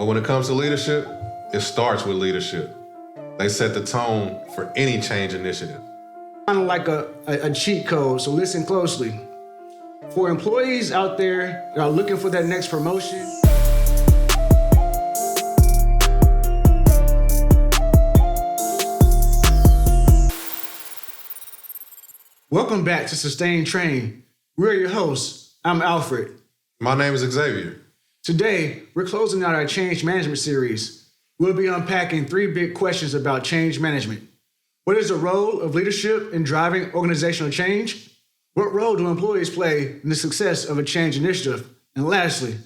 But when it comes to leadership, it starts with leadership. They set the tone for any change initiative. Kind of like a cheat code, so listen closely. For employees out there that are looking for that next promotion, welcome back to Sustain Train. We're your hosts. I'm Alfred. My name is Xavier. Today, we're closing out our change management series. We'll be unpacking 3 big questions about change management. What is the role of leadership in driving organizational change? What role do employees play in the success of a change initiative? And lastly,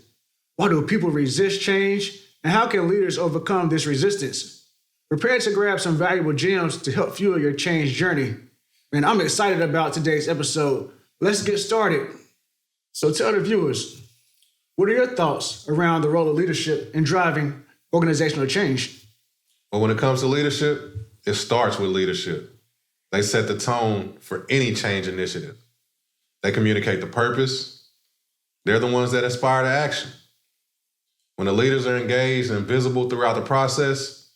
why do people resist change? And how can leaders overcome this resistance? Prepare to grab some valuable gems to help fuel your change journey. And I'm excited about today's episode. Let's get started. So tell the viewers, what are your thoughts around the role of leadership in driving organizational change? But when it comes to leadership, it starts with leadership. They set the tone for any change initiative. They communicate the purpose. They're the ones that inspire to action. When the leaders are engaged and visible throughout the process,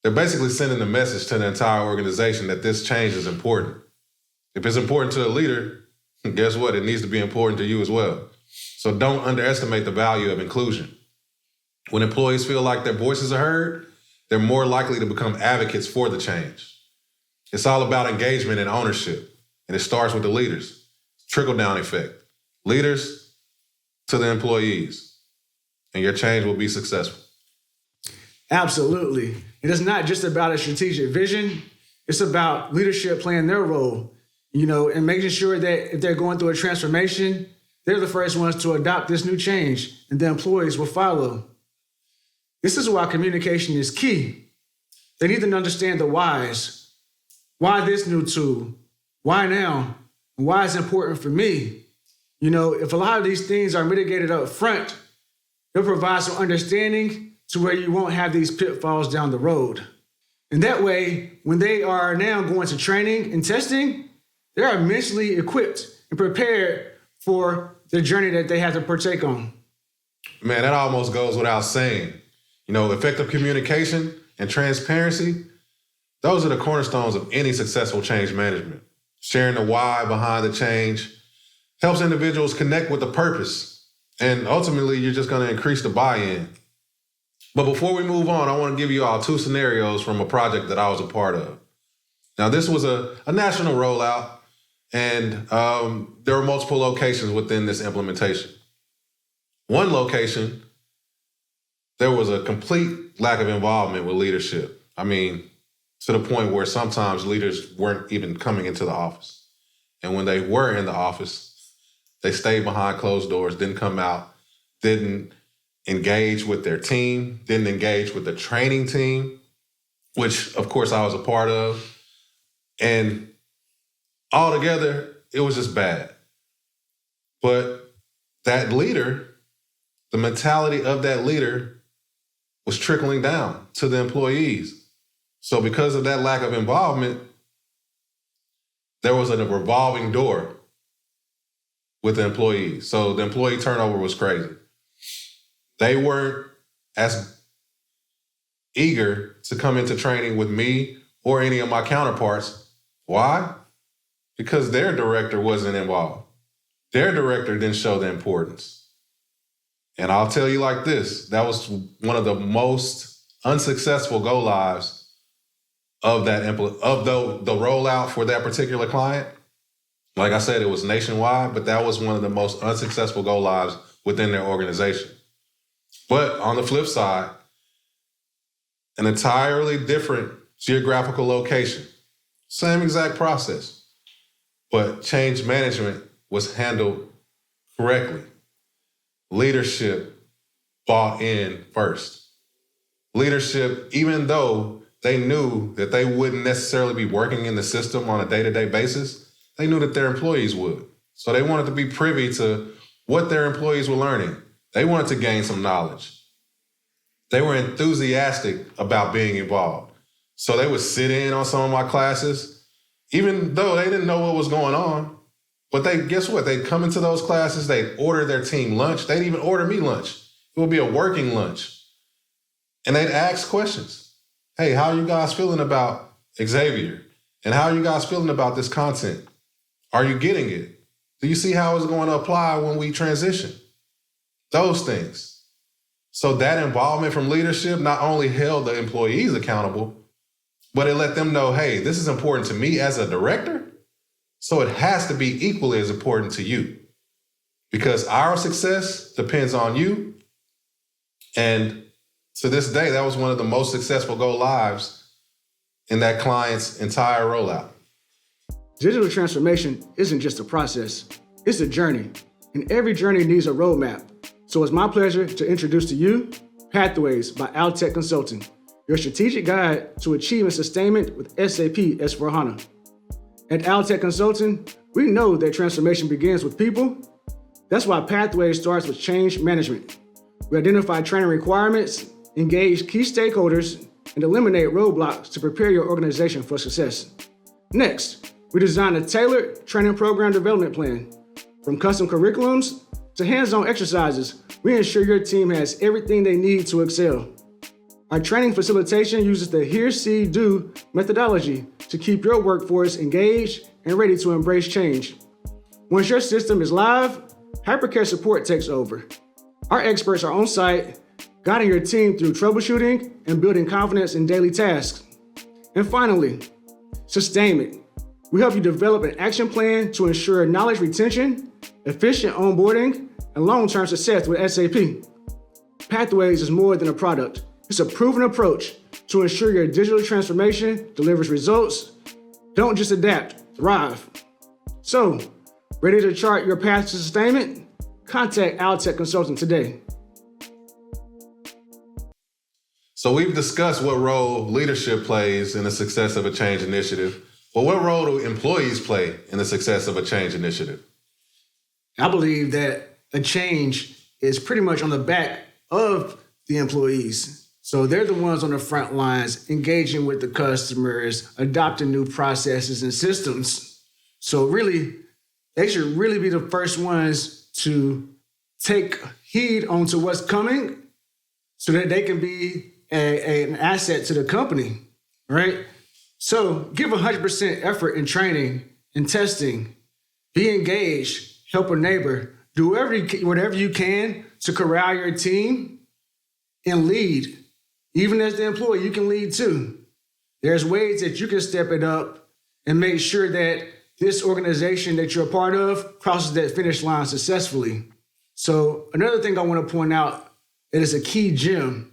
they're basically sending the message to the entire organization that this change is important. If it's important to a leader, guess what? It needs to be important to you as well. So don't underestimate the value of inclusion. When employees feel like their voices are heard, they're more likely to become advocates for the change. It's all about engagement and ownership, and it starts with the leaders. Trickle-down effect. Leaders to the employees, and your change will be successful. Absolutely. It is not just about a strategic vision. It's about leadership playing their role, and making sure that if they're going through a transformation, they're the first ones to adopt this new change, and the employees will follow. This is why communication is key. They need to understand the whys. Why this new tool? Why now? And why is it important for me? If a lot of these things are mitigated up front, it'll provide some understanding to where you won't have these pitfalls down the road. And that way, when they are now going to training and testing, they are mentally equipped and prepared for the journey that they have to partake on. Man, that almost goes without saying. Effective communication and transparency, those are the cornerstones of any successful change management. Sharing the why behind the change helps individuals connect with the purpose, and ultimately, you're just going to increase the buy-in. But before we move on, I want to give you all 2 scenarios from a project that I was a part of. Now, this was a national rollout, and there were multiple locations within this implementation. One location, there was a complete lack of involvement with leadership. I mean, to the point where sometimes leaders weren't even coming into the office. And when they were in the office, they stayed behind closed doors, didn't come out, didn't engage with their team, didn't engage with the training team, which of course I was a part of. And altogether, it was just bad. But that leader, the mentality of that leader was trickling down to the employees. So because of that lack of involvement, there was a revolving door with the employees. So the employee turnover was crazy. They weren't as eager to come into training with me or any of my counterparts. Why? Because their director wasn't involved. Their director didn't show the importance. And I'll tell you like this, that was one of the most unsuccessful go-lives of the rollout for that particular client. Like I said, it was nationwide, but that was one of the most unsuccessful go-lives within their organization. But on the flip side, an entirely different geographical location, same exact process, but change management was handled correctly. Leadership bought in first. Leadership, even though they knew that they wouldn't necessarily be working in the system on a day-to-day basis, they knew that their employees would. So they wanted to be privy to what their employees were learning. They wanted to gain some knowledge. They were enthusiastic about being involved. So they would sit in on some of my classes, even though they didn't know what was going on. But guess what? They'd come into those classes, they'd order their team lunch. They'd even order me lunch. It would be a working lunch. And they'd ask questions. Hey, how are you guys feeling about Xavier? And how are you guys feeling about this content? Are you getting it? Do you see how it's going to apply when we transition? Those things. So that involvement from leadership not only held the employees accountable, but it let them know, hey, this is important to me as a director, so it has to be equally as important to you. Because our success depends on you. And to this day, that was one of the most successful go-lives in that client's entire rollout. Digital transformation isn't just a process, it's a journey. And every journey needs a roadmap. So it's my pleasure to introduce to you Pathways by Altech Consulting, your strategic guide to achieving sustainment with SAP S/4HANA. At Altech Consulting, we know that transformation begins with people. That's why Pathways starts with change management. We identify training requirements, engage key stakeholders, and eliminate roadblocks to prepare your organization for success. Next, we design a tailored training program development plan. From custom curriculums to hands-on exercises, we ensure your team has everything they need to excel. Our training facilitation uses the hear, see, do methodology to keep your workforce engaged and ready to embrace change. Once your system is live, hypercare support takes over. Our experts are on site, guiding your team through troubleshooting and building confidence in daily tasks. And finally, sustainment. We help you develop an action plan to ensure knowledge retention, efficient onboarding, and long-term success with SAP. Pathways is more than a product. It's a proven approach to ensure your digital transformation delivers results. Don't just adapt, thrive. So, ready to chart your path to sustainment? Contact Altech Consulting today. So we've discussed what role leadership plays in the success of a change initiative. But what role do employees play in the success of a change initiative? I believe that a change is pretty much on the back of the employees. So they're the ones on the front lines, engaging with the customers, adopting new processes and systems. So really, they should really be the first ones to take heed onto what's coming so that they can be an asset to the company, right? So give 100% effort in training and testing. Be engaged, help a neighbor, do whatever you can to corral your team and lead. Even as the employee, you can lead too. There's ways that you can step it up and make sure that this organization that you're a part of crosses that finish line successfully. So another thing I want to point out that is a key gem.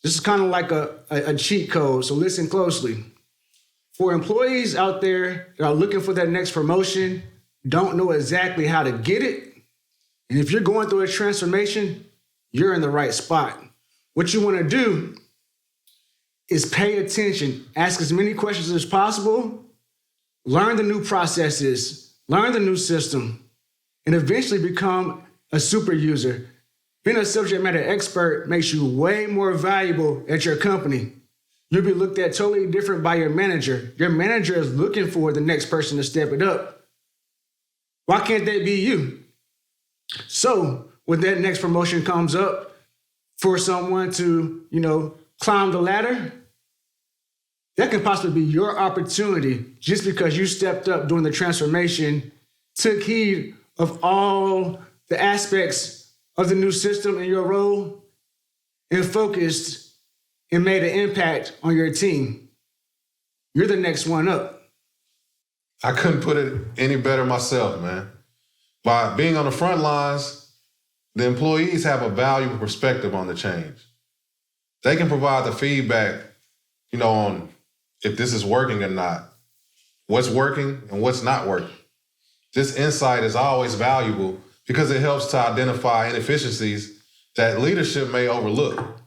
This is kind of like a cheat code, so listen closely. For employees out there that are looking for that next promotion, don't know exactly how to get it, and if you're going through a transformation, you're in the right spot. What you want to do is pay attention, ask as many questions as possible, learn the new processes, learn the new system, and eventually become a super user. Being a subject matter expert makes you way more valuable at your company. You'll be looked at totally different by your manager. Your manager is looking for the next person to step it up. Why can't that be you? So when that next promotion comes up, for someone to, climb the ladder, that can possibly be your opportunity just because you stepped up during the transformation, took heed of all the aspects of the new system in your role, and focused and made an impact on your team. You're the next one up. I couldn't put it any better myself, man. By being on the front lines, the employees have a valuable perspective on the change. They can provide the feedback, on if this is working or not, what's working and what's not working. This insight is always valuable because it helps to identify inefficiencies that leadership may overlook,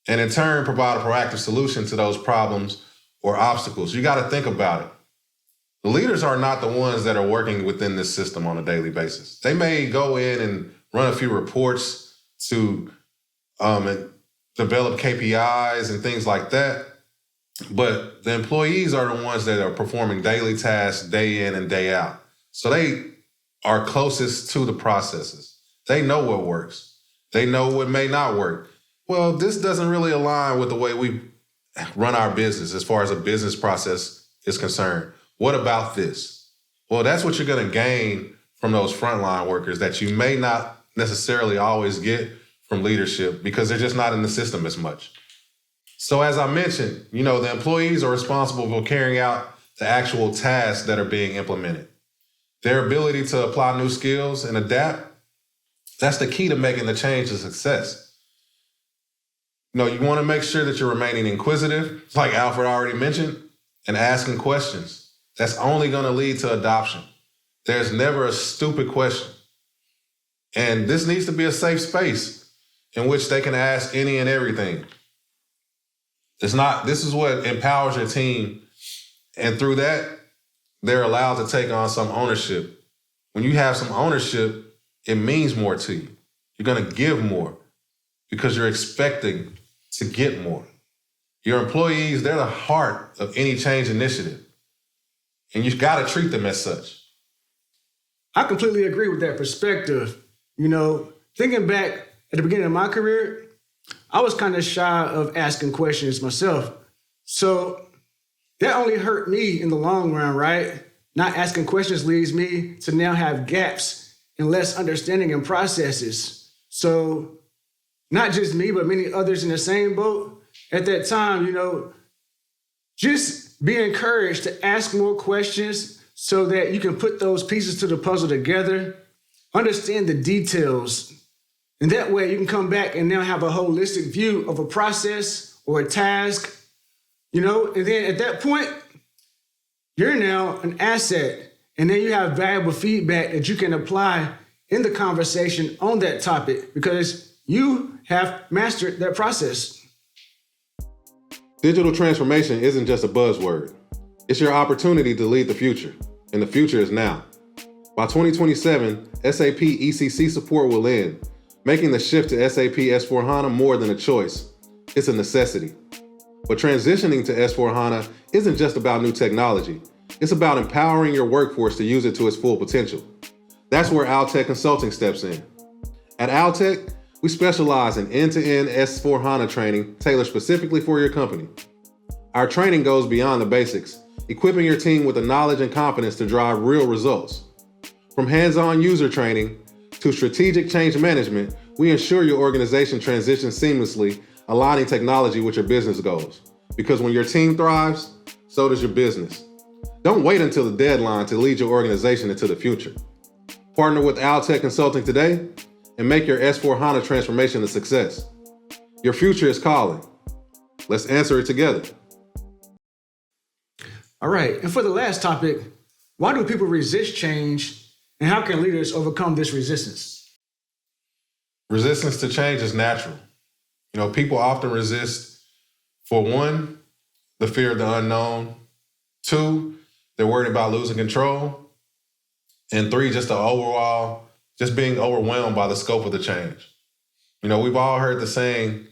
and in turn provide a proactive solution to those problems or obstacles. You got to think about it. The leaders are not the ones that are working within this system on a daily basis. They may go in and run a few reports to develop KPIs and things like that. But the employees are the ones that are performing daily tasks day in and day out. So they are closest to the processes. They know what works. They know what may not work. Well, this doesn't really align with the way we run our business as far as a business process is concerned. What about this? Well, that's what you're going to gain from those frontline workers that you may not necessarily always get from leadership because they're just not in the system as much. So as I mentioned, the employees are responsible for carrying out the actual tasks that are being implemented. Their ability to apply new skills and adapt, that's the key to making the change a success. You want to make sure that you're remaining inquisitive, like Alfred already mentioned, and asking questions. That's only going to lead to adoption. There's never a stupid question. And this needs to be a safe space in which they can ask any and everything. This is what empowers your team. And through that, they're allowed to take on some ownership. When you have some ownership, it means more to you. You're going to give more because you're expecting to get more. Your employees, they're the heart of any change initiative. And you've got to treat them as such. I completely agree with that perspective. Thinking back at the beginning of my career, I was kind of shy of asking questions myself. So that only hurt me in the long run, right? Not asking questions leads me to now have gaps and less understanding in processes. So not just me, but many others in the same boat at that time, just be encouraged to ask more questions so that you can put those pieces to the puzzle together, understand the details, and that way you can come back and now have a holistic view of a process or a task, and then at that point, you're now an asset, and then you have valuable feedback that you can apply in the conversation on that topic because you have mastered that process. Digital transformation isn't just a buzzword. It's your opportunity to lead the future, and the future is now. By 2027, SAP ECC support will end, making the shift to SAP S/4HANA more than a choice. It's a necessity. But transitioning to S/4HANA isn't just about new technology. It's about empowering your workforce to use it to its full potential. That's where Altec Consulting steps in. At Altec, we specialize in end-to-end S/4HANA training tailored specifically for your company. Our training goes beyond the basics, equipping your team with the knowledge and confidence to drive real results. From hands-on user training to strategic change management, we ensure your organization transitions seamlessly, aligning technology with your business goals. Because when your team thrives, so does your business. Don't wait until the deadline to lead your organization into the future. Partner with Altec Consulting today and make your S/4HANA transformation a success. Your future is calling. Let's answer it together. All right, and for the last topic, why do people resist change and how can leaders overcome this resistance? Resistance to change is natural. People often resist, for one, the fear of the unknown. Two, they're worried about losing control. And three, just being overwhelmed by the scope of the change. We've all heard the saying,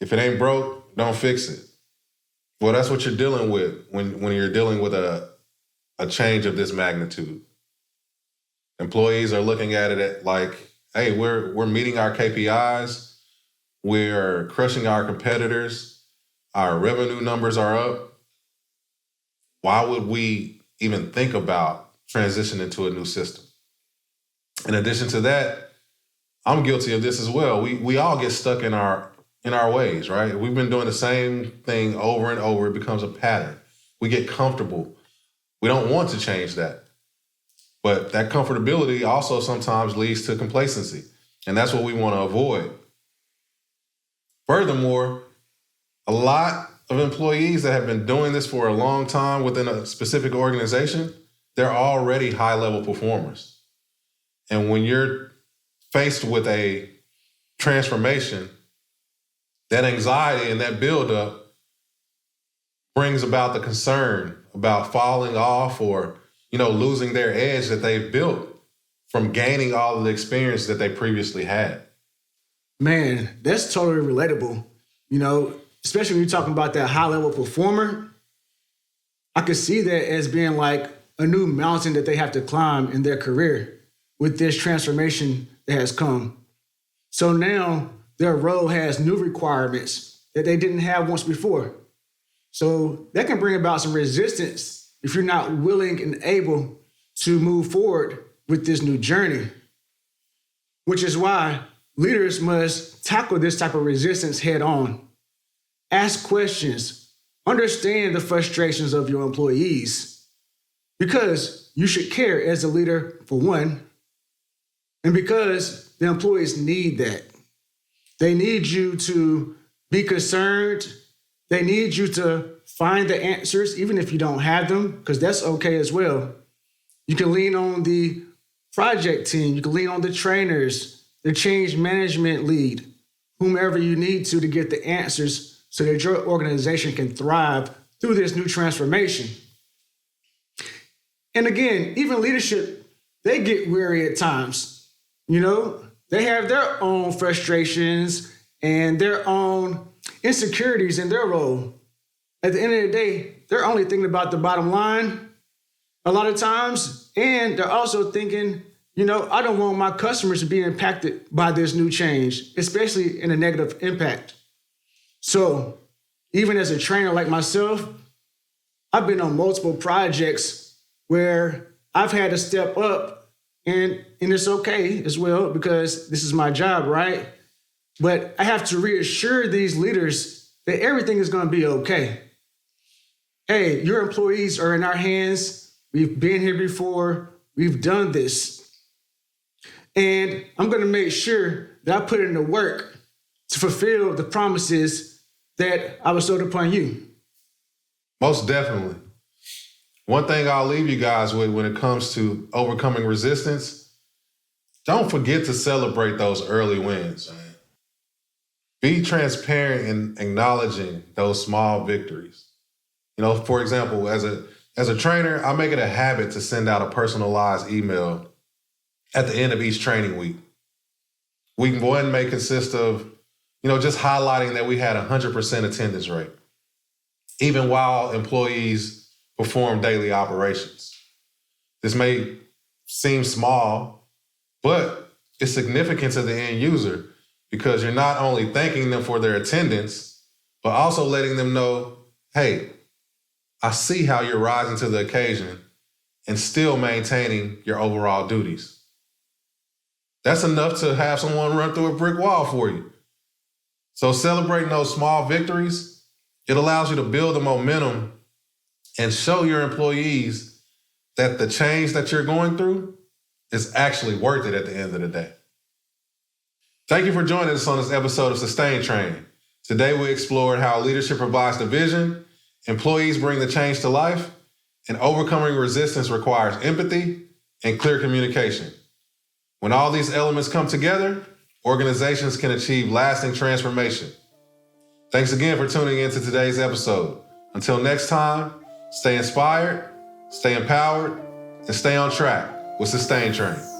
if it ain't broke, don't fix it. Well, that's what you're dealing with when you're dealing with a change of this magnitude. Employees are looking at it like, hey, we're meeting our KPIs. We're crushing our competitors. Our revenue numbers are up. Why would we even think about transitioning to a new system? In addition to that, I'm guilty of this as well. We all get stuck in our ways, right? We've been doing the same thing over and over. It becomes a pattern. We get comfortable. We don't want to change that. But that comfortability also sometimes leads to complacency. And that's what we want to avoid. Furthermore, a lot of employees that have been doing this for a long time within a specific organization, they're already high-level performers. And when you're faced with a transformation, that anxiety and that buildup brings about the concern about falling off or, losing their edge that they've built from gaining all of the experience that they previously had. Man, that's totally relatable. Especially when you're talking about that high-level performer, I could see that as being like a new mountain that they have to climb in their career with this transformation that has come. So now their role has new requirements that they didn't have once before. So that can bring about some resistance if you're not willing and able to move forward with this new journey, which is why leaders must tackle this type of resistance head on. Ask questions, understand the frustrations of your employees, because you should care as a leader, for one, and because the employees need that. They need you to be concerned. They need you to find the answers, even if you don't have them, because that's okay as well. You can lean on the project team. You can lean on the trainers, the change management lead, whomever you need to get the answers so that your organization can thrive through this new transformation. And again, even leadership, they get weary at times. They have their own frustrations and their own insecurities in their role. At the end of the day, they're only thinking about the bottom line a lot of times, and they're also thinking, I don't want my customers to be impacted by this new change, especially in a negative impact. So even as a trainer like myself, I've been on multiple projects where I've had to step up, and it's okay as well because this is my job, right? But I have to reassure these leaders that everything is going to be okay. Hey, your employees are in our hands. We've been here before. We've done this. And I'm going to make sure that I put in the work to fulfill the promises that I bestowed upon you. Most definitely. One thing I'll leave you guys with when it comes to overcoming resistance, don't forget to celebrate those early wins, man. Be transparent in acknowledging those small victories. For example, as a trainer, I make it a habit to send out a personalized email at the end of each training week. Week one may consist of, just highlighting that we had 100% attendance rate, even while employees perform daily operations. This may seem small, but it's significant to the end user because you're not only thanking them for their attendance, but also letting them know, hey, I see how you're rising to the occasion and still maintaining your overall duties. That's enough to have someone run through a brick wall for you. So celebrating those small victories, it allows you to build the momentum and show your employees that the change that you're going through is actually worth it at the end of the day. Thank you for joining us on this episode of Sustain Training. Today we explored how leadership provides the vision, employees bring the change to life, and overcoming resistance requires empathy and clear communication. When all these elements come together, organizations can achieve lasting transformation. Thanks again for tuning in to today's episode. Until next time, stay inspired, stay empowered, and stay on track with Sustain Training.